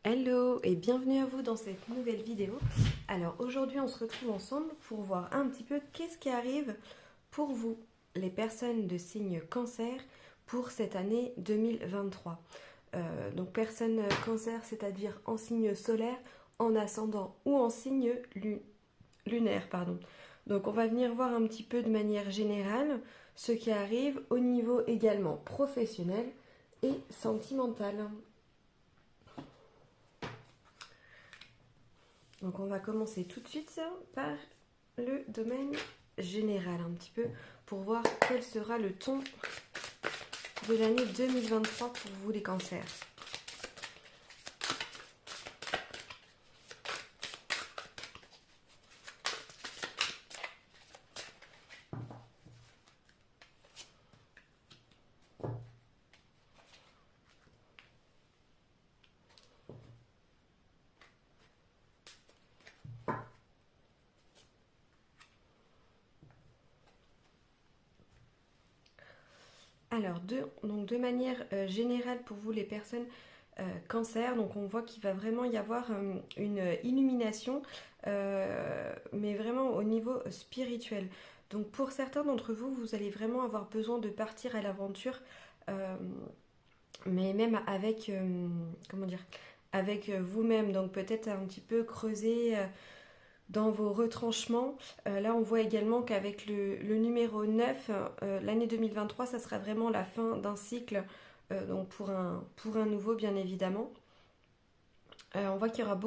Hello et bienvenue à vous dans cette nouvelle vidéo. Alors aujourd'hui on se retrouve ensemble pour voir un petit peu qu'est-ce qui arrive pour vous, les personnes de signe cancer, pour cette année 2023. Donc personne cancer, c'est-à-dire en signe solaire, en ascendant ou en signe lunaire, pardon. Donc on va venir voir un petit peu de manière générale ce qui arrive au niveau également professionnel et sentimental. Donc on va commencer tout de suite par le domaine général un petit peu pour voir quel sera le ton de l'année 2023 pour vous les cancers. Alors de manière générale pour vous les personnes cancer, donc on voit qu'il va vraiment y avoir une illumination, mais vraiment au niveau spirituel. Donc pour certains d'entre vous, vous allez vraiment avoir besoin de partir à l'aventure, euh, mais même avec, comment dire, avec vous-même. Donc peut-être un petit peu creuser dans vos retranchements. Là, on voit également qu'avec le numéro 9, l'année 2023, ça sera vraiment la fin d'un cycle, donc pour un nouveau, bien évidemment. On voit qu'il y aura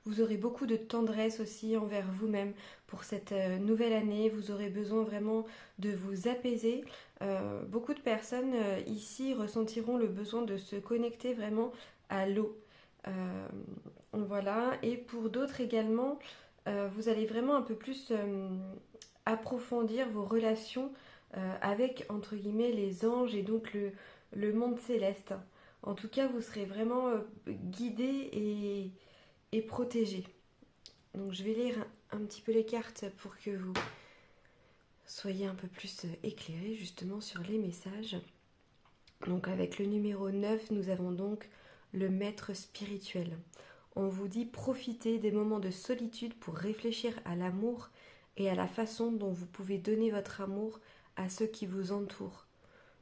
vous aurez beaucoup de tendresse aussi envers vous-même pour cette nouvelle année. Vous aurez besoin vraiment de vous apaiser. Beaucoup de personnes ici ressentiront le besoin de se connecter vraiment à l'eau. Euh, voilà. Et pour d'autres également, vous allez vraiment un peu plus approfondir vos relations avec, entre guillemets, les anges et donc le monde céleste. En tout cas, vous serez vraiment guidé et protégé. Donc je vais lire un petit peu les cartes pour que vous soyez un peu plus éclairés justement sur les messages. Donc avec le numéro 9, nous avons donc le maître spirituel. On vous dit profitez des moments de solitude pour réfléchir à l'amour et à la façon dont vous pouvez donner votre amour à ceux qui vous entourent.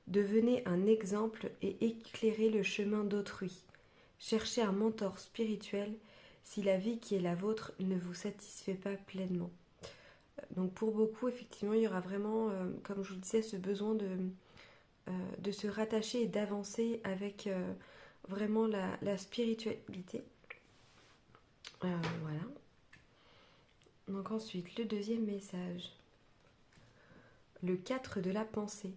Devenez un exemple et éclairez le chemin d'autrui. Cherchez un mentor spirituel si la vie qui est la vôtre ne vous satisfait pas pleinement. Donc pour beaucoup, effectivement, il y aura vraiment, comme je vous le disais, ce besoin de se rattacher et d'avancer avec vraiment la spiritualité. Voilà. Donc ensuite, le deuxième message. Le 4 de la pensée.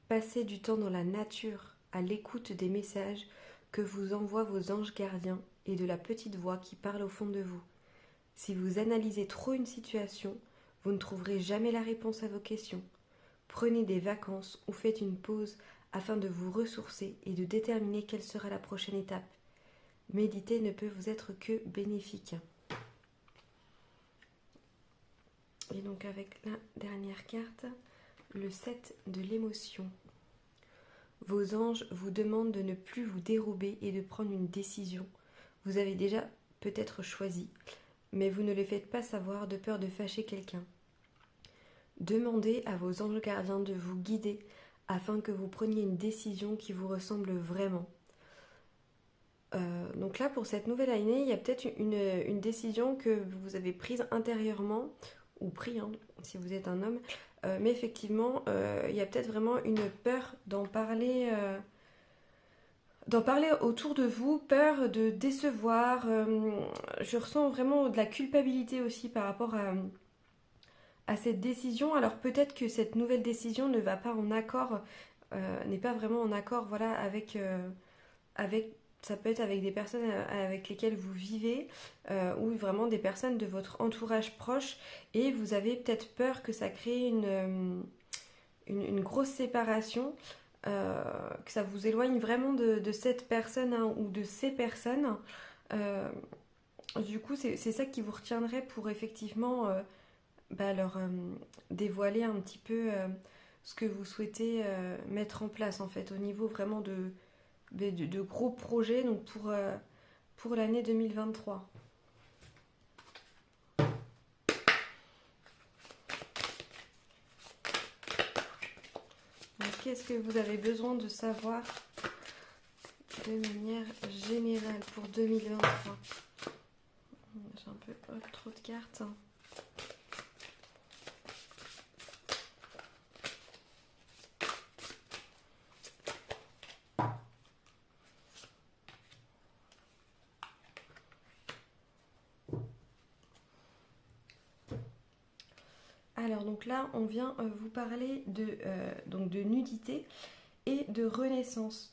Passez du temps dans la nature, à l'écoute des messages que vous envoient vos anges gardiens et de la petite voix qui parle au fond de vous. Si vous analysez trop une situation, vous ne trouverez jamais la réponse à vos questions. Prenez des vacances ou faites une pause afin de vous ressourcer et de déterminer quelle sera la prochaine étape. Méditer ne peut vous être que bénéfique. Et donc avec la dernière carte, le 7 de l'émotion. Vos anges vous demandent de ne plus vous dérober et de prendre une décision. Vous avez déjà peut-être choisi, mais vous ne le faites pas savoir de peur de fâcher quelqu'un. Demandez à vos anges gardiens de vous guider afin que vous preniez une décision qui vous ressemble vraiment. Donc là, pour cette nouvelle année, il y a peut-être une décision que vous avez prise intérieurement, ou pris, hein, si vous êtes un homme, mais effectivement, il y a peut-être vraiment une peur d'en parler autour de vous, peur de décevoir. Je ressens vraiment de la culpabilité aussi par rapport à cette décision. Alors peut-être que cette nouvelle décision ne va pas en accord, n'est pas vraiment en accord, voilà, avec ça peut être avec des personnes avec lesquelles vous vivez ou vraiment des personnes de votre entourage proche et vous avez peut-être peur que ça crée une grosse séparation, que ça vous éloigne vraiment de cette personne hein, ou de ces personnes. Euh, du coup, c'est ça qui vous retiendrait pour effectivement leur dévoiler un petit peu ce que vous souhaitez mettre en place en fait au niveau vraiment de gros projets donc pour l'année 2023. Qu'est-ce que vous avez besoin de savoir de manière générale pour 2023? J'ai un peu trop de cartes. Alors donc là, on vient vous parler donc de nudité et de renaissance.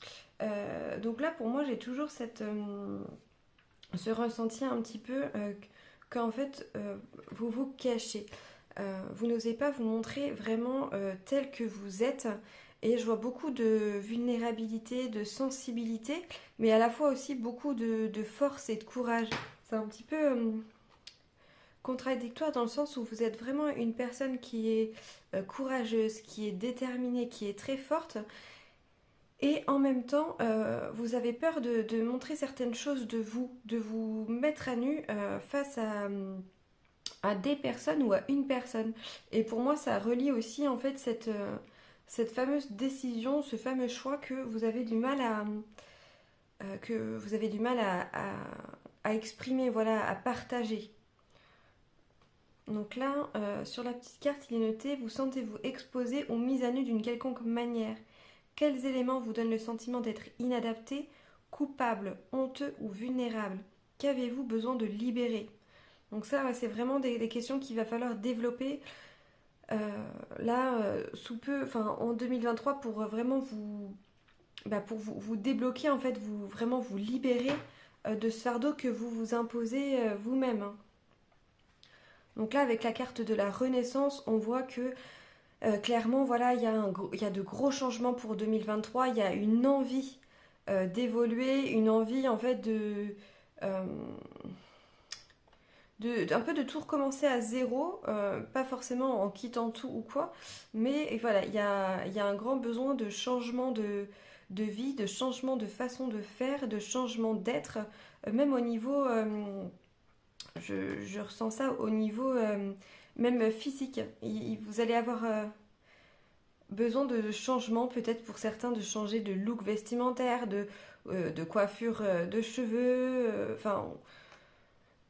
Donc là, pour moi, j'ai toujours ce ressenti un petit peu qu'en fait, vous vous cachez. Vous n'osez pas vous montrer vraiment tel que vous êtes. Et je vois beaucoup de vulnérabilité, de sensibilité, mais à la fois aussi beaucoup de force et de courage. C'est un petit peu contradictoire dans le sens où vous êtes vraiment une personne qui est courageuse, qui est déterminée, qui est très forte. Et en même temps, vous avez peur de montrer certaines choses de vous mettre à nu face à des personnes ou à une personne. Et pour moi, ça relie aussi en fait cette fameuse décision, ce fameux choix que vous avez du mal à exprimer, voilà, à partager. Donc là, sur la petite carte, il est noté: vous sentez-vous exposé ou mis à nu d'une quelconque manière? Quels éléments vous donnent le sentiment d'être inadapté, coupable, honteux ou vulnérable? Qu'avez-vous besoin de libérer? Donc ça, ouais, c'est vraiment des questions qu'il va falloir développer sous peu, enfin en 2023, pour vraiment vous débloquer, en fait, vraiment vous libérer de ce fardeau que vous vous imposez vous-même, hein. Donc là, avec la carte de la Renaissance, on voit que clairement, voilà, il y a de gros changements pour 2023. Il y a une envie d'évoluer, une envie en fait euh, un peu de tout recommencer à zéro, pas forcément en quittant tout ou quoi, mais voilà, il y a un grand besoin de changement de vie, de changement de façon de faire, de changement d'être, même au niveau, je ressens ça au niveau même physique. Vous allez avoir besoin de changement, peut-être pour certains de changer de look vestimentaire, de coiffure de cheveux, enfin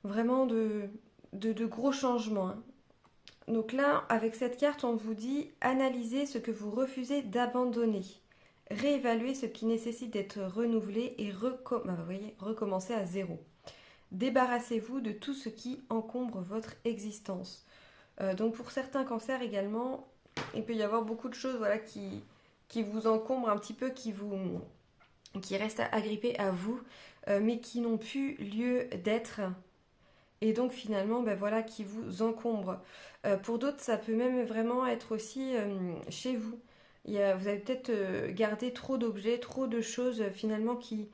vraiment de gros changements, hein. Donc là, avec cette carte, on vous dit: analysez ce que vous refusez d'abandonner, réévaluez ce qui nécessite d'être renouvelé et recommencer à zéro. Débarrassez-vous de tout ce qui encombre votre existence. Donc pour certains cancers également, il peut y avoir beaucoup de choses, voilà, qui vous encombrent un petit peu, qui restent agrippées à vous, mais qui n'ont plus lieu d'être. Et donc finalement, ben voilà, qui vous encombrent. Pour d'autres, ça peut même vraiment être aussi chez vous. Vous avez peut-être gardé trop d'objets, trop de choses finalement qui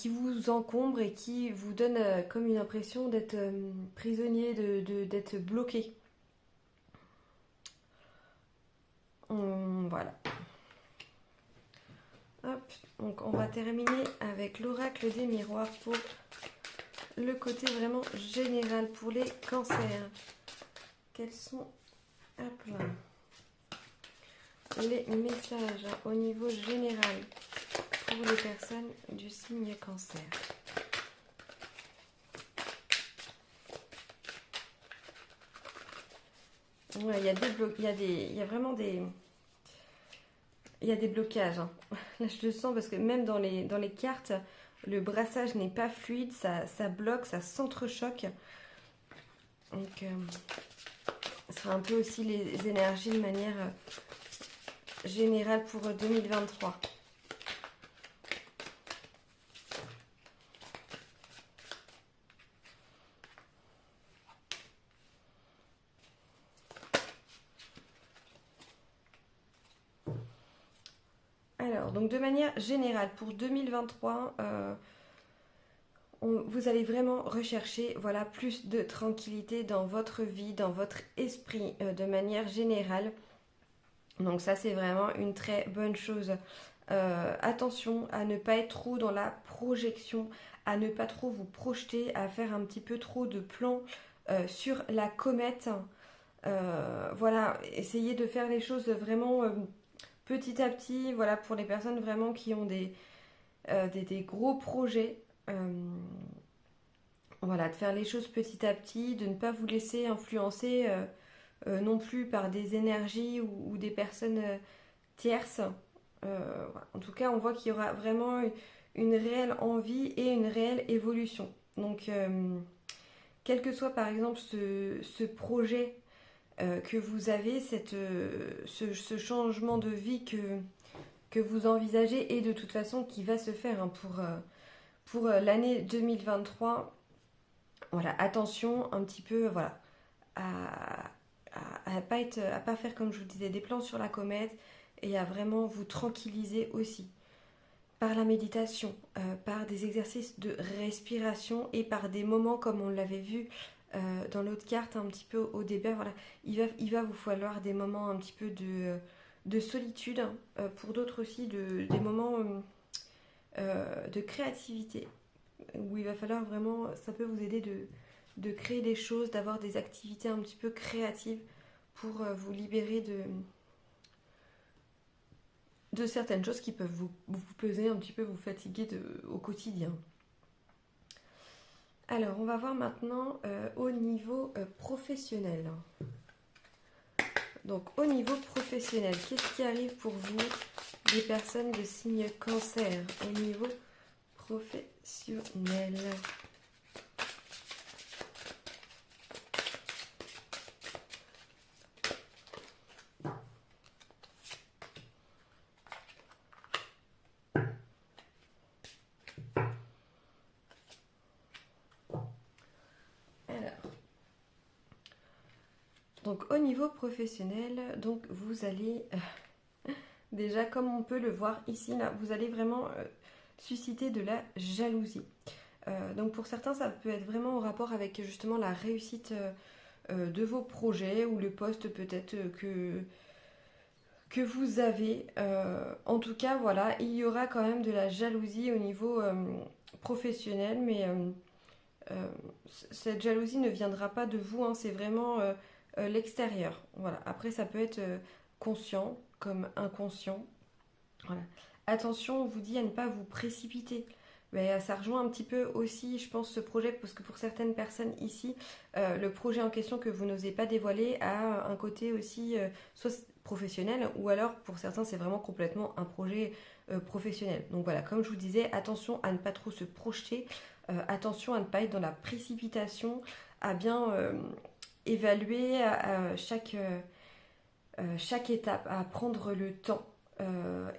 vous encombrent et qui vous donnent comme une impression d'être prisonnier, d'être bloqué. Voilà. Hop, donc on va terminer avec l'oracle des miroirs pour le côté vraiment général pour les cancers. Quels sont, hop là, les messages au niveau général pour les personnes du signe cancer? Ouais, il y a vraiment des blocages, hein. Là, je le sens parce que même dans les cartes, le brassage n'est pas fluide, ça bloque, ça s'entrechoque. Donc, ce sera un peu aussi les énergies de manière générale pour 2023. Alors, donc de manière générale, pour 2023, vous allez vraiment rechercher, voilà, plus de tranquillité dans votre vie, dans votre esprit, de manière générale. Donc ça, c'est vraiment une très bonne chose. Attention à ne pas être trop dans la projection, à ne pas trop vous projeter, à faire un petit peu trop de plans sur la comète. Voilà, essayez de faire les choses vraiment petit à petit. Voilà, pour les personnes vraiment qui ont des gros projets. Voilà, de faire les choses petit à petit, de ne pas vous laisser influencer non plus par des énergies ou des personnes tierces. Voilà. En tout cas, on voit qu'il y aura vraiment une réelle envie et une réelle évolution. Donc, quel que soit par exemple ce projet que vous avez, ce changement de vie que vous envisagez et de toute façon qui va se faire hein, pour l'année 2023. Voilà, attention un petit peu voilà, à pas faire comme je vous disais des plans sur la comète et à vraiment vous tranquilliser aussi par la méditation, par des exercices de respiration et par des moments comme on l'avait vu dans l'autre carte un petit peu au début. Voilà, il va vous falloir des moments un petit peu de solitude, pour d'autres aussi des moments de créativité où il va falloir vraiment, ça peut vous aider de créer des choses, d'avoir des activités un petit peu créatives pour vous libérer de certaines choses qui peuvent vous peser un petit peu, vous fatiguer au quotidien. Alors, on va voir maintenant au niveau professionnel. Donc, au niveau professionnel, qu'est-ce qui arrive pour vous, les personnes de signe cancer, au niveau professionnel? Donc au niveau professionnel, donc vous allez déjà comme on peut le voir ici, là, vous allez vraiment susciter de la jalousie. Donc pour certains, ça peut être vraiment en rapport avec justement la réussite de vos projets ou le poste peut-être que vous avez. En tout cas, voilà, il y aura quand même de la jalousie au niveau professionnel, mais cette jalousie ne viendra pas de vous, hein, c'est vraiment l'extérieur. Voilà. Après, ça peut être conscient comme inconscient. Voilà. Attention, on vous dit à ne pas vous précipiter. Mais ça rejoint un petit peu aussi, je pense, ce projet, parce que pour certaines personnes ici, le projet en question que vous n'osez pas dévoiler a un côté aussi soit professionnel, ou alors pour certains, c'est vraiment complètement un projet professionnel. Donc voilà, comme je vous disais, attention à ne pas trop se projeter, attention à ne pas être dans la précipitation, à bien évaluer chaque étape, à prendre le temps.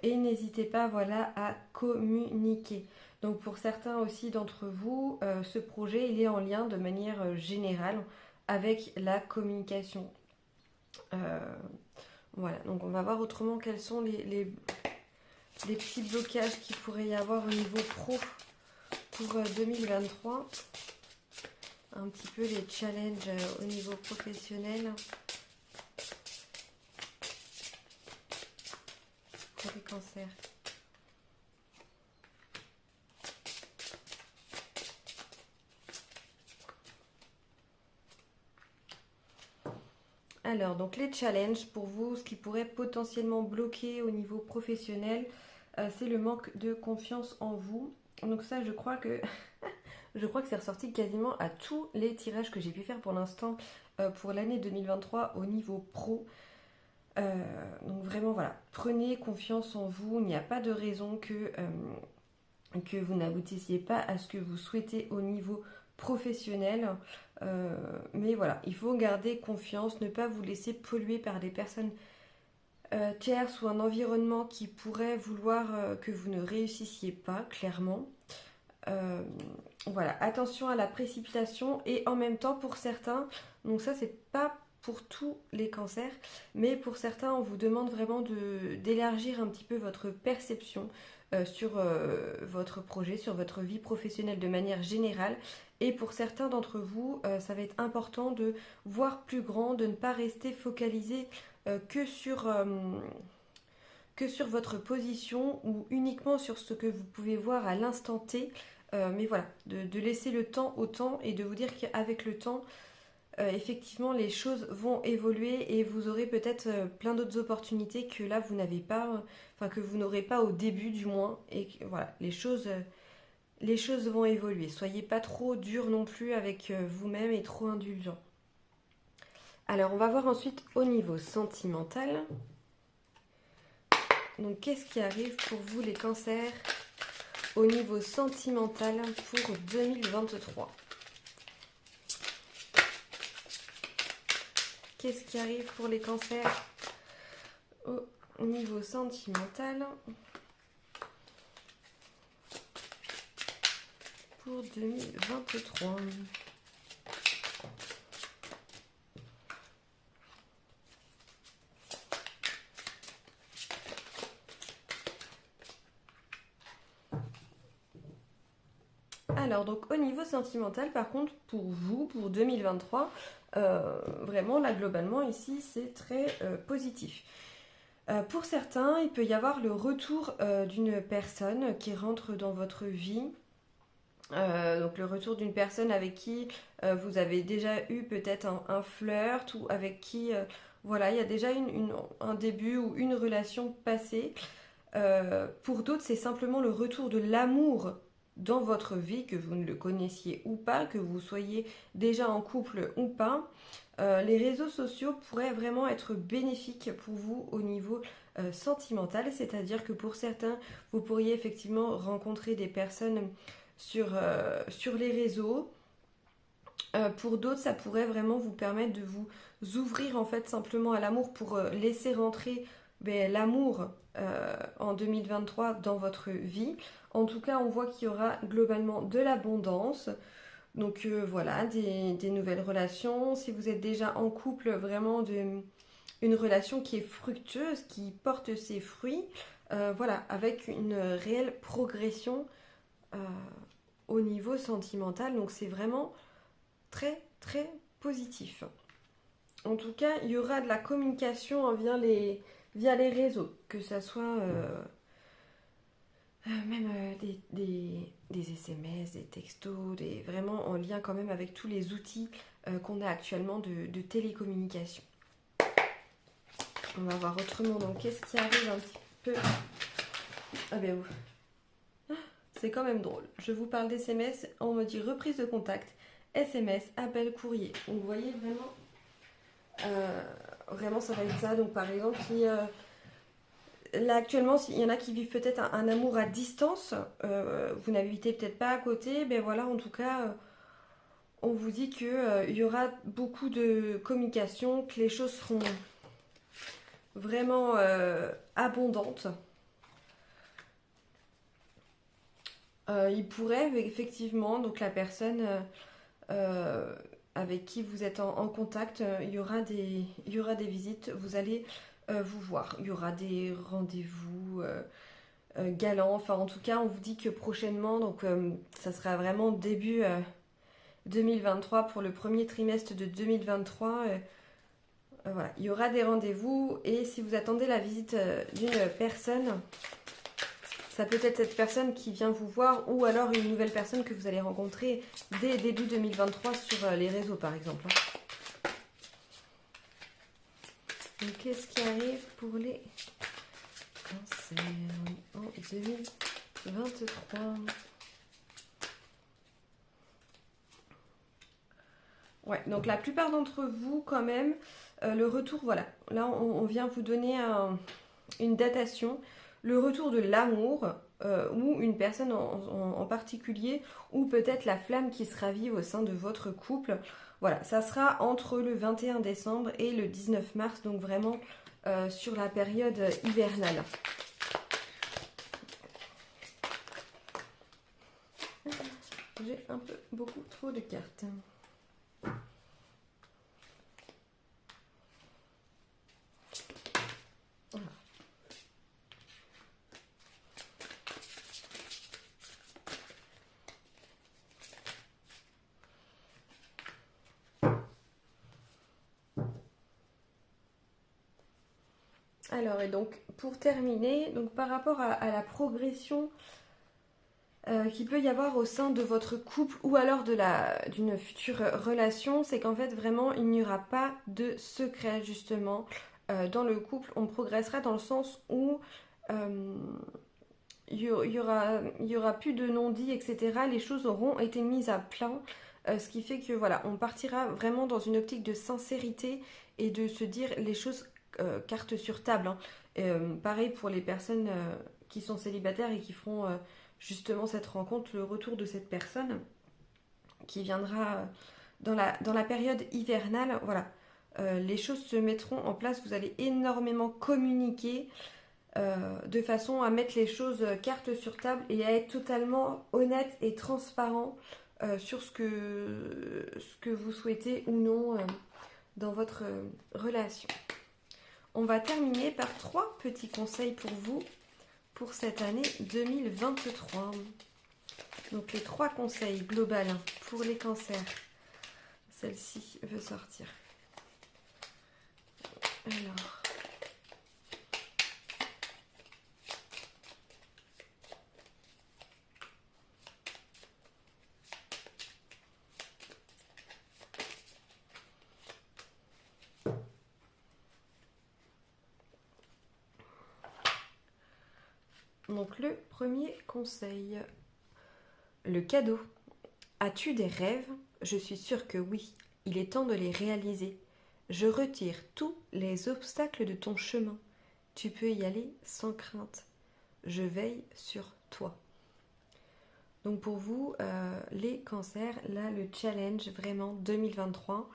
Et n'hésitez pas voilà, à communiquer. Donc pour certains aussi d'entre vous, ce projet il est en lien de manière générale avec la communication. Voilà, donc on va voir autrement quels sont les petits blocages qu'il pourrait y avoir au niveau pro pour 2023. Un petit peu les challenges au niveau professionnel pour les cancers. Alors, donc les challenges pour vous, ce qui pourrait potentiellement bloquer au niveau professionnel, c'est le manque de confiance en vous. Donc ça, je crois que c'est ressorti quasiment à tous les tirages que j'ai pu faire pour l'instant pour l'année 2023 au niveau pro. Donc vraiment, voilà, prenez confiance en vous. Il n'y a pas de raison que vous n'aboutissiez pas à ce que vous souhaitez au niveau professionnel. Mais voilà, il faut garder confiance, ne pas vous laisser polluer par des personnes tierces ou un environnement qui pourrait vouloir que vous ne réussissiez pas, clairement. Voilà, attention à la précipitation et en même temps pour certains, donc ça c'est pas pour tous les cancers, mais pour certains on vous demande vraiment d'élargir un petit peu votre perception sur votre projet, sur votre vie professionnelle de manière générale. Et pour certains d'entre vous, ça va être important de voir plus grand, de ne pas rester focalisé que que sur votre position ou uniquement sur ce que vous pouvez voir à l'instant T. Mais voilà, de laisser le temps au temps et de vous dire qu'avec le temps, effectivement, les choses vont évoluer et vous aurez peut-être plein d'autres opportunités que là, vous n'avez pas, enfin que vous n'aurez pas au début du moins. Et que, voilà, les choses vont évoluer. Soyez pas trop dur non plus avec vous-même et trop indulgent. Alors, on va voir ensuite au niveau sentimental. Donc, qu'est-ce qui arrive pour vous les cancers au niveau sentimental pour 2023? Qu'est-ce qui arrive pour les cancers au niveau sentimental pour 2023? Alors, donc au niveau sentimental, par contre, pour vous, pour 2023, vraiment, là, globalement, ici, c'est très positif. Pour certains, il peut y avoir le retour d'une personne qui rentre dans votre vie. Donc le retour d'une personne avec qui vous avez déjà eu peut-être un flirt ou avec qui, voilà, il y a déjà un début ou une relation passée. Pour d'autres, c'est simplement le retour de l'amour dans votre vie, que vous ne le connaissiez ou pas, que vous soyez déjà en couple ou pas. Les réseaux sociaux pourraient vraiment être bénéfiques pour vous au niveau sentimental, c'est-à-dire que pour certains, vous pourriez effectivement rencontrer des personnes sur les réseaux. Pour d'autres, ça pourrait vraiment vous permettre de vous ouvrir en fait simplement à l'amour pour laisser rentrer l'amour en 2023 dans votre vie. En tout cas, on voit qu'il y aura globalement de l'abondance. Donc voilà, des nouvelles relations. Si vous êtes déjà en couple, vraiment une relation qui est fructueuse, qui porte ses fruits. Voilà, avec une réelle progression euh, au niveau sentimental. Donc c'est vraiment très très positif. En tout cas, il y aura de la communication via les réseaux, que ça soit même des SMS, des textos, vraiment en lien quand même avec tous les outils qu'on a actuellement de télécommunication. On va voir autrement, donc qu'est-ce qui arrive un petit peu. Ah ben oui. C'est quand même drôle. Je vous parle d'SMS, on me dit reprise de contact, SMS, appel, courrier. Donc vous voyez vraiment ça va être ça. Donc par exemple, si là actuellement, s'il y en a qui vivent peut-être un amour à distance, vous n'habitez peut-être pas à côté, ben voilà, en tout cas, on vous dit qu'il y aura beaucoup de communication, que les choses seront vraiment abondantes. Il pourrait effectivement, donc la personne avec qui vous êtes en contact, il y aura des visites, vous allez vous voir. Il y aura des rendez-vous galants. Enfin, en tout cas, on vous dit que prochainement, donc ça sera vraiment début 2023 pour le premier trimestre de 2023. Voilà, il y aura des rendez-vous et si vous attendez la visite d'une personne, ça peut être cette personne qui vient vous voir ou alors une nouvelle personne que vous allez rencontrer dès début 2023 sur les réseaux par exemple. Donc qu'est-ce qui arrive pour les cancers en 2023? Ouais, donc la plupart d'entre vous quand même, le retour, voilà, là on vient vous donner une datation, le retour de l'amour ou une personne en particulier ou peut-être la flamme qui se ravive au sein de votre couple. Voilà, ça sera entre le 21 décembre et le 19 mars, donc vraiment sur la période hivernale. J'ai un peu beaucoup trop de cartes. Alors, et donc, pour terminer, donc par rapport à la progression qu'il peut y avoir au sein de votre couple ou alors d'une future relation, c'est qu'en fait, vraiment, il n'y aura pas de secret, justement. Dans le couple, on progressera dans le sens où euh, il y aura plus de non-dits, etc. Les choses auront été mises à plat, ce qui fait que voilà, on partira vraiment dans une optique de sincérité et de se dire les choses carte sur table, hein. Pareil pour les personnes qui sont célibataires et qui feront justement cette rencontre, le retour de cette personne qui viendra dans la période hivernale. Voilà, les choses se mettront en place, vous allez énormément communiquer de façon à mettre les choses carte sur table et à être totalement honnête et transparent sur ce que vous souhaitez ou non dans votre relation. On va terminer par 3 petits conseils pour vous pour cette année 2023. Donc les 3 conseils globaux pour les cancers. Celle-ci veut sortir. Alors... Donc le premier conseil, le cadeau. As-tu des rêves? Je suis sûre que oui, il est temps de les réaliser. Je retire tous les obstacles de ton chemin. Tu peux y aller sans crainte. Je veille sur toi. Donc pour vous, les cancers, là le challenge vraiment 2023,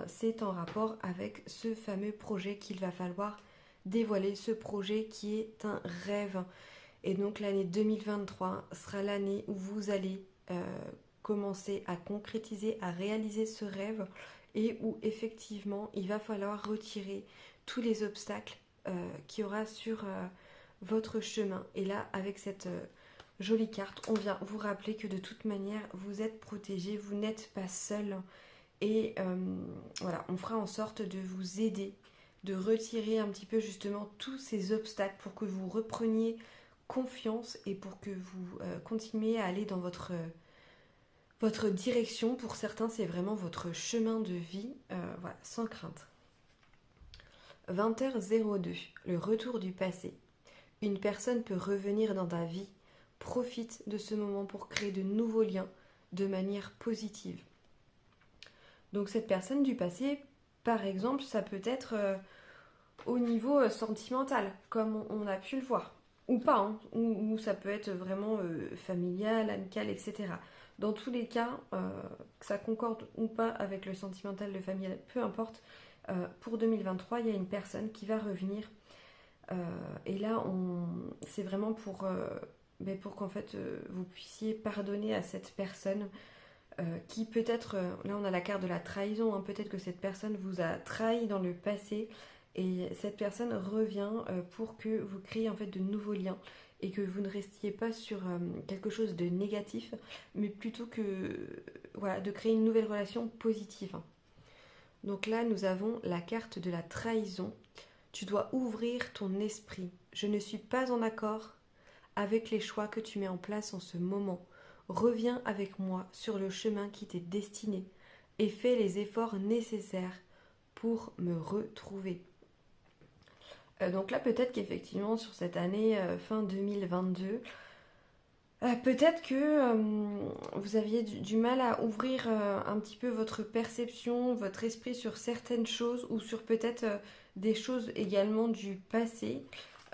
c'est en rapport avec ce fameux projet qu'il va falloir dévoiler, ce projet qui est un rêve. Et donc l'année 2023 sera l'année où vous allez commencer à concrétiser, à réaliser ce rêve et où effectivement il va falloir retirer tous les obstacles qu'il y aura sur votre chemin. Et là, avec cette jolie carte, on vient vous rappeler que de toute manière, vous êtes protégé, vous n'êtes pas seul. Et voilà, on fera en sorte de vous aider, de retirer un petit peu justement tous ces obstacles pour que vous repreniez confiance et pour que vous continuiez à aller dans votre direction. Pour certains, c'est vraiment votre chemin de vie, voilà, sans crainte. 20h02, le retour du passé. Une personne peut revenir dans ta vie. Profite de ce moment pour créer de nouveaux liens de manière positive. Donc cette personne du passé, par exemple, ça peut être au niveau sentimental, comme on a pu le voir. Ou pas, hein, ou ça peut être vraiment familial, amical, etc. Dans tous les cas, que ça concorde ou pas avec le sentimental, le familial, peu importe, pour 2023, il y a une personne qui va revenir. Et là, c'est vraiment pour qu'en fait, vous puissiez pardonner à cette personne qui peut-être, là on a la carte de la trahison, hein, peut-être que cette personne vous a trahi dans le passé. Et cette personne revient pour que vous créiez en fait de nouveaux liens et que vous ne restiez pas sur quelque chose de négatif, mais plutôt que voilà, de créer une nouvelle relation positive. Donc là, nous avons la carte de la trahison. Tu dois ouvrir ton esprit. Je ne suis pas en accord avec les choix que tu mets en place en ce moment. Reviens avec moi sur le chemin qui t'est destiné et fais les efforts nécessaires pour me retrouver. Donc là, peut-être qu'effectivement, sur cette année fin 2022, peut-être que vous aviez du mal à ouvrir un petit peu votre perception, votre esprit sur certaines choses ou sur peut-être des choses également du passé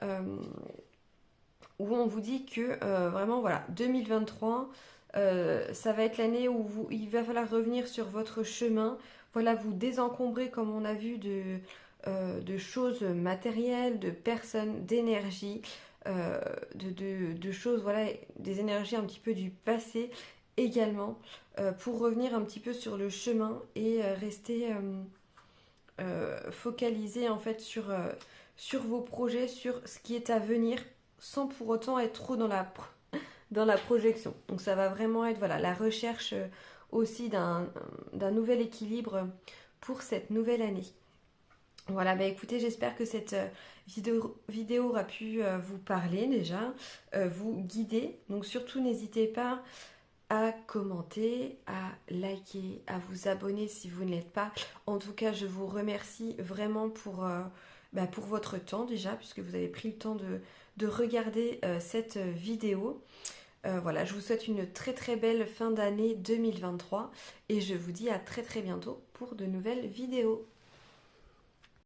où on vous dit que vraiment, voilà, 2023, ça va être l'année où il va falloir revenir sur votre chemin, voilà, vous désencombrer comme on a vu de choses matérielles, de personnes, d'énergie, de choses, voilà, des énergies un petit peu du passé également, pour revenir un petit peu sur le chemin et rester focalisé en fait sur vos projets, sur ce qui est à venir, sans pour autant être trop dans la projection. Donc ça va vraiment être voilà, la recherche aussi d'un nouvel équilibre pour cette nouvelle année. Voilà, bah écoutez, j'espère que cette vidéo aura pu vous parler déjà, vous guider. Donc surtout, n'hésitez pas à commenter, à liker, à vous abonner si vous ne l'êtes pas. En tout cas, je vous remercie vraiment pour votre temps déjà, puisque vous avez pris le temps de regarder cette vidéo. Voilà, je vous souhaite une très très belle fin d'année 2023 et je vous dis à très très bientôt pour de nouvelles vidéos.